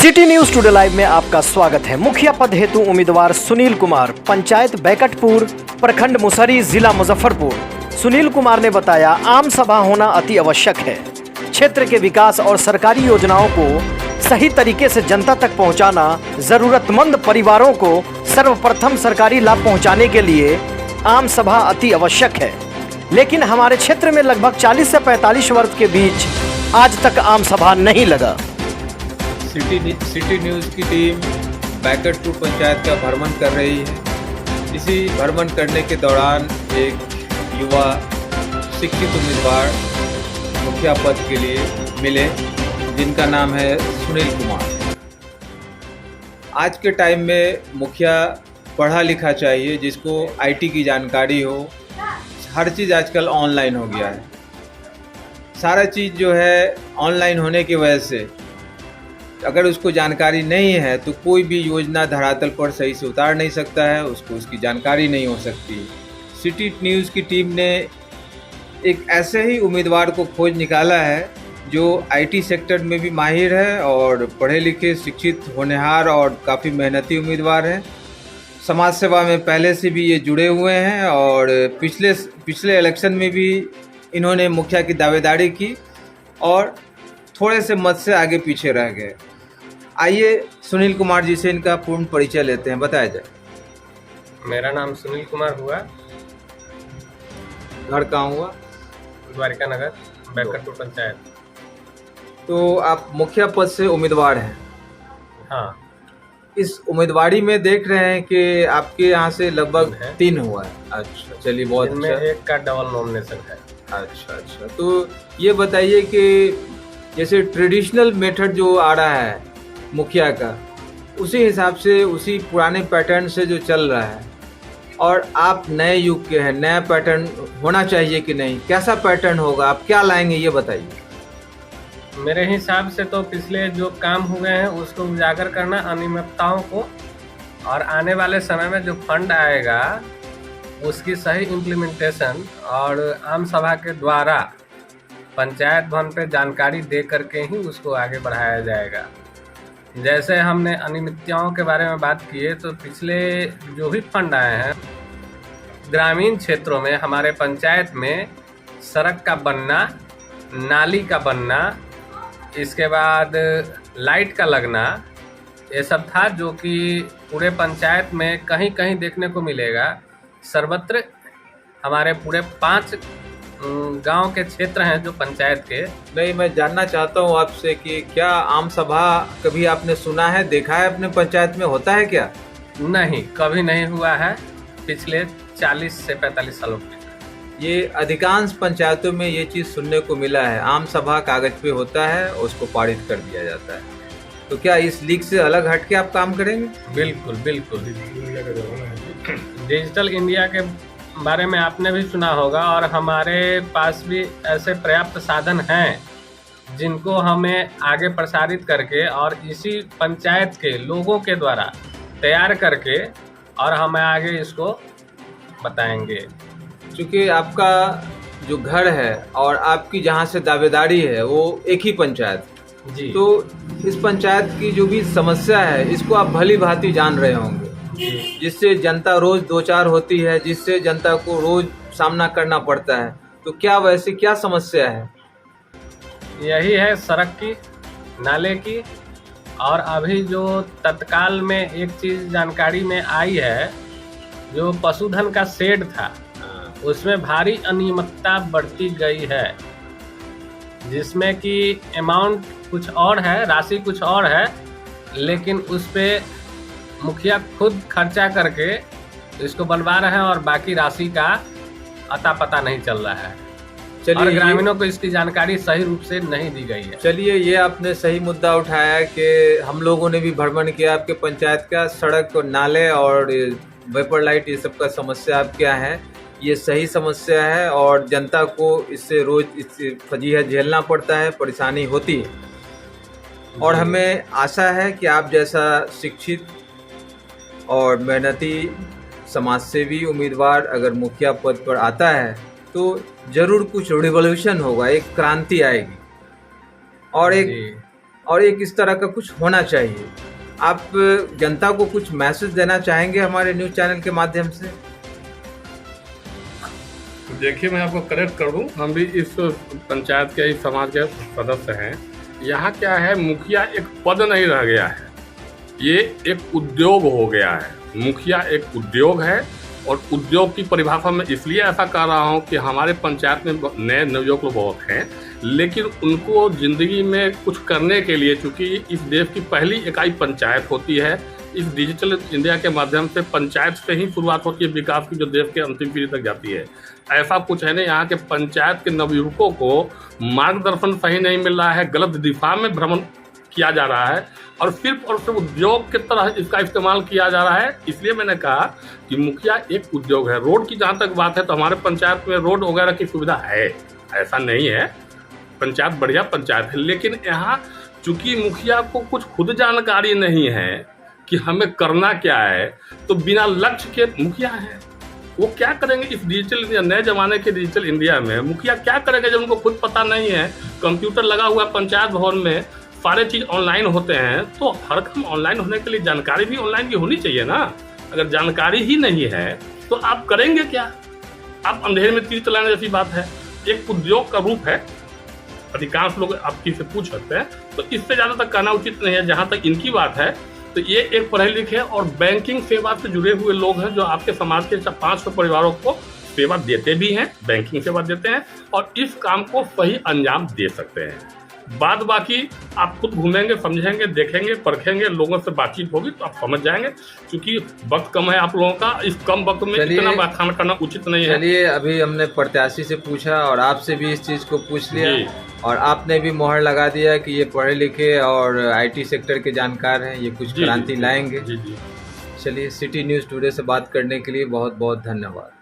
City news today live में आपका स्वागत है। मुखिया पद हेतु उम्मीदवार सुनील कुमार, पंचायत बैकटपुर, प्रखंड मुसहरी, जिला मुजफ्फरपुर। सुनील कुमार ने बताया, आम सभा होना अति आवश्यक है। क्षेत्र के विकास और सरकारी योजनाओं को सही तरीके से जनता तक पहुंचाना, जरूरतमंद परिवारों को सर्वप्रथम सरकारी लाभ पहुंचाने के लिए आम सभा अति आवश्यक है। लेकिन हमारे क्षेत्र में लगभग 40 से 45 वर्ष के बीच आज तक आम सभा नहीं लगा। सिटी न्यूज़ की टीम बैकटपुर पंचायत का भ्रमण कर रही है। इसी भ्रमण करने के दौरान एक युवा शिक्षित उम्मीदवार मुखिया पद के लिए मिले, जिनका नाम है सुनील कुमार। आज के टाइम में मुखिया पढ़ा लिखा चाहिए, जिसको आईटी की जानकारी हो। हर चीज़ आजकल ऑनलाइन हो गया है। सारा चीज़ जो है ऑनलाइन होने की वजह से अगर उसको जानकारी नहीं है तो कोई भी योजना धरातल पर सही से उतार नहीं सकता है, उसको उसकी जानकारी नहीं हो सकती। सिटी न्यूज़ की टीम ने एक ऐसे ही उम्मीदवार को खोज निकाला है जो आईटी सेक्टर में भी माहिर है और पढ़े लिखे, शिक्षित, होनहार और काफ़ी मेहनती उम्मीदवार हैं। समाज सेवा में पहले से भी ये जुड़े हुए हैं और पिछले इलेक्शन में भी इन्होंने मुखिया की दावेदारी की और थोड़े से मत से आगे पीछे रह गए। आइए सुनील कुमार जी से इनका पूर्ण परिचय लेते हैं, बताया जाए। मेरा नाम सुनील कुमार हुआ। घर कहाँ हुआ? द्वारिका नगर, बैकटपुर पंचायत। तो आप मुखिया पद से उम्मीदवार हैं? हाँ। इस उम्मीदवारी में देख रहे हैं कि आपके यहाँ से लगभग 3 हुआ है। अच्छा, चलिए, बहुत अच्छा। एक का डबल नॉमिनेशन है। अच्छा। तो ये बताइए कि जैसे ट्रेडिशनल मेथड जो आ रहा है मुखिया का, उसी हिसाब से, उसी पुराने पैटर्न से जो चल रहा है, और आप नए युग के हैं, नया पैटर्न होना चाहिए कि नहीं? कैसा पैटर्न होगा, आप क्या लाएंगे, ये बताइए। मेरे हिसाब से तो पिछले जो काम हुए हैं उसको उजागर करना, अनियमितताओं को, और आने वाले समय में जो फंड आएगा उसकी सही इम्प्लीमेंटेशन और आम सभा के द्वारा पंचायत भवन पे जानकारी दे करके ही उसको आगे बढ़ाया जाएगा। जैसे हमने अनियमितताओं के बारे में बात की है, तो पिछले जो भी फंड आए हैं ग्रामीण क्षेत्रों में हमारे पंचायत में सड़क का बनना, नाली का बनना, इसके बाद लाइट का लगना, ये सब था जो कि पूरे पंचायत में कहीं कहीं देखने को मिलेगा। सर्वत्र हमारे पूरे 5 गांव के क्षेत्र हैं जो पंचायत के। नहीं, मैं जानना चाहता हूं आपसे कि क्या आम सभा कभी आपने सुना है, देखा है अपने पंचायत में, होता है क्या? नहीं, कभी नहीं हुआ है पिछले 40 से 45 सालों में। ये अधिकांश पंचायतों में ये चीज़ सुनने को मिला है, आम सभा कागज पे होता है, उसको पारित कर दिया जाता है। तो क्या इस लीग से अलग हट के आप काम करेंगे? बिल्कुल। डिजिटल इंडिया के बारे में आपने भी सुना होगा, और हमारे पास भी ऐसे पर्याप्त साधन हैं जिनको हमें आगे प्रसारित करके और इसी पंचायत के लोगों के द्वारा तैयार करके और हम आगे इसको बताएंगे। क्योंकि आपका जो घर है और आपकी जहाँ से दावेदारी है वो एक ही पंचायत जी, तो इस पंचायत की जो भी समस्या है इसको आप भली भांति जान रहे होंगे, जिससे जनता रोज 2-4 होती है, जिससे जनता को रोज सामना करना पड़ता है। तो क्या वैसे क्या समस्या है? यही है सड़क की, नाले की, और अभी जो तत्काल में एक चीज़ जानकारी में आई है, जो पशुधन का शेड था उसमें भारी अनियमितता बढ़ती गई है, जिसमें कि अमाउंट कुछ और है, राशि कुछ और है, लेकिन उस पे मुखिया खुद खर्चा करके इसको बनवा रहे हैं और बाकी राशि का अता पता नहीं चल रहा है। और ग्रामीणों को इसकी जानकारी सही रूप से नहीं दी गई है। चलिए, ये आपने सही मुद्दा उठाया कि हम लोगों ने भी भ्रमण किया आपके पंचायत का। सड़क और नाले और वेपर लाइट, ये सब का समस्या आप क्या है, ये सही समस्या है और जनता को इससे रोज इससे फजीहत झेलना पड़ता है, परेशानी होती है। और हमें आशा है कि आप जैसा शिक्षित और मेहनती समाजसेवी उम्मीदवार अगर मुखिया पद पर आता है तो ज़रूर कुछ रिवॉल्यूशन होगा, एक क्रांति आएगी और एक और एक इस तरह का कुछ होना चाहिए। आप जनता को कुछ मैसेज देना चाहेंगे हमारे न्यूज़ चैनल के माध्यम से? देखिए, मैं आपको करेक्ट कर दूं, हम भी इस पंचायत के इस समाज के सदस्य हैं। यहाँ क्या है, मुखिया एक पद नहीं रह गया है, ये एक उद्योग हो गया है। मुखिया एक उद्योग है और उद्योग की परिभाषा में इसलिए ऐसा कर रहा हूँ कि हमारे पंचायत में नए नवयुवक लोग बहुत हैं, लेकिन उनको ज़िंदगी में कुछ करने के लिए, चूँकि इस देश की पहली इकाई पंचायत होती है, इस डिजिटल इंडिया के माध्यम से पंचायत से ही शुरुआत होती है विकास की, जो देश के अंतिम पीढ़ी तक जाती है। ऐसा कुछ है नहीं, यहाँ के पंचायत के नवयुवकों को मार्गदर्शन सही नहीं मिल रहा है, गलत दिशा में भ्रमण किया जा रहा है और सिर्फ उद्योग की तरह इसका इस्तेमाल किया जा रहा है। इसलिए मैंने कहा कि मुखिया एक उद्योग है। रोड की जहाँ तक बात है तो हमारे पंचायत में रोड वगैरह की सुविधा है, ऐसा नहीं है, पंचायत बढ़िया पंचायत है, लेकिन यहाँ चूंकि मुखिया को कुछ खुद जानकारी नहीं है कि हमें करना क्या है, तो बिना लक्ष्य के मुखिया है। वो क्या करेंगे इस डिजिटल इंडिया, नए जमाने के डिजिटल इंडिया में मुखिया क्या करेंगे जब उनको खुद पता नहीं है। कंप्यूटर लगा हुआ पंचायत भवन में, सारे चीज़ ऑनलाइन होते हैं, तो हर काम ऑनलाइन होने के लिए जानकारी भी ऑनलाइन की होनी चाहिए ना। अगर जानकारी ही नहीं है तो आप करेंगे क्या? आप अंधेरे में तीर चलाने जैसी बात है। एक उद्योग का रूप है, अधिकांश लोग आपकी से पूछ सकते हैं, तो इससे ज़्यादा तक कहना उचित नहीं है। जहाँ तक इनकी बात है तो ये एक पढ़े लिखे और बैंकिंग सेवा से जुड़े हुए लोग हैं, जो आपके समाज के 500 परिवारों को सेवा देते भी हैं, बैंकिंग सेवा देते हैं और इस काम को सही अंजाम दे सकते हैं। बाद बाकी आप खुद घूमेंगे, समझेंगे, देखेंगे, परखेंगे, लोगों से बातचीत होगी तो आप समझ जाएंगे। क्योंकि वक्त कम है आप लोगों का, इस कम वक्त में इतना व्याख्यान करना उचित नहीं है। चलिए, अभी हमने प्रत्याशी से पूछा और आपसे भी इस चीज़ को पूछ लिया और आपने भी मोहर लगा दिया कि ये पढ़े लिखे और IT सेक्टर के जानकार हैं, ये कुछ क्रांति लाएंगे। चलिए, सिटी न्यूज़ टुडे से बात करने के लिए बहुत बहुत धन्यवाद।